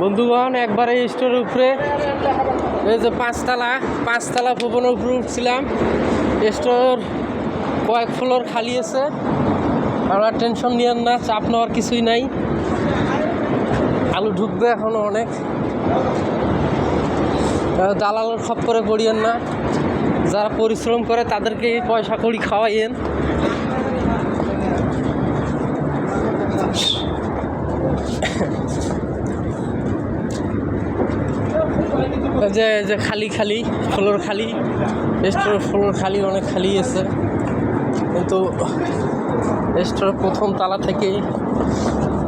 বন্ধুগণ একবারে স্টোরের উপরে এই যে পাঁচতলা ভবনের উপরে উঠছিলাম। স্টোর কয়েক ফ্লোর খালি আছে, আমরা টেনশন নিয়েন না, চাপ নেওয়ার কিছুই নাই। আলু ঢুকবে এখনো অনেক, দালালের খপ্পরে পড়িয়েন না। যারা পরিশ্রম করে তাদেরকে পয়সা কড়ি খাওয়াইয়েন। যে খালি ফ্লোর খালি, স্টোরের ফ্লোর খালি, অনেক খালি আছে। কিন্তু স্টোরের প্রথম তালা থেকেই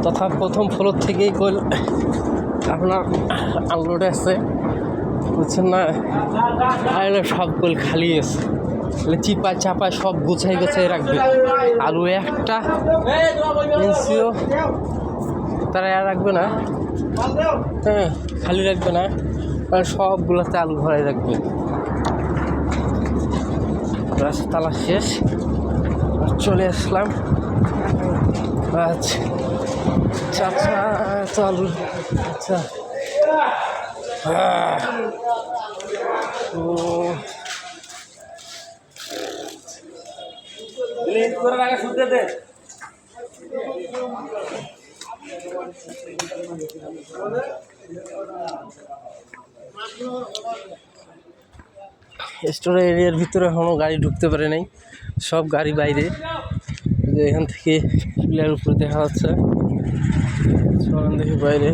তথা প্রথম ফ্লোর থেকেই আপনার আনলোডে আছে, বুঝছেন না? আর সব গোল খালি আছে, চিপায় চাপায় সব গুছাই রাখবে। আলু একটা ইঞ্চিও তারা রাখবে না, হ্যাঁ, খালি রাখবে না, কারণ সবগুলোতে আলু ভরাই রাখবে। তালা শেষ, চলে আসলাম। আচ্ছা তো আলু, আচ্ছা স্টোরের এরিয়ার ভিতরে এখনো গাড়ি ঢুকতে পারে নাই, সব গাড়ি বাইরে। এখান থেকে পিলার উপরে দেখা যাচ্ছে, সবাই দেখে বাইরে।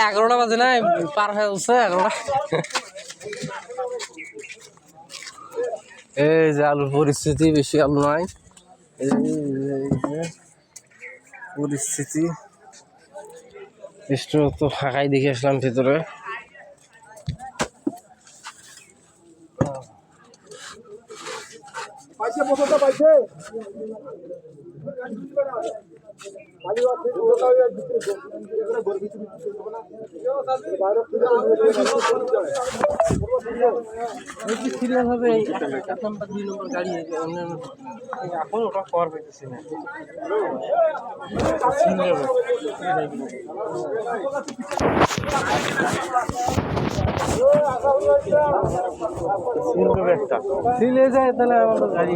এগারোটা বাজে না, পার হয়ে যাচ্ছে 11টা। এই যে আলুর পরিস্থিতি, বেশি আলু নাই, পরিস্থিতি। স্টোর তো ফাঁকাই দেখে আসলাম ভেতরে। সিরিয়াল হবে 1 নম্বর 2 নম্বর গাড়ি, এখন ওটা কর পেতেছি না। সিলে যায় তাহলে আমাদের গাড়ি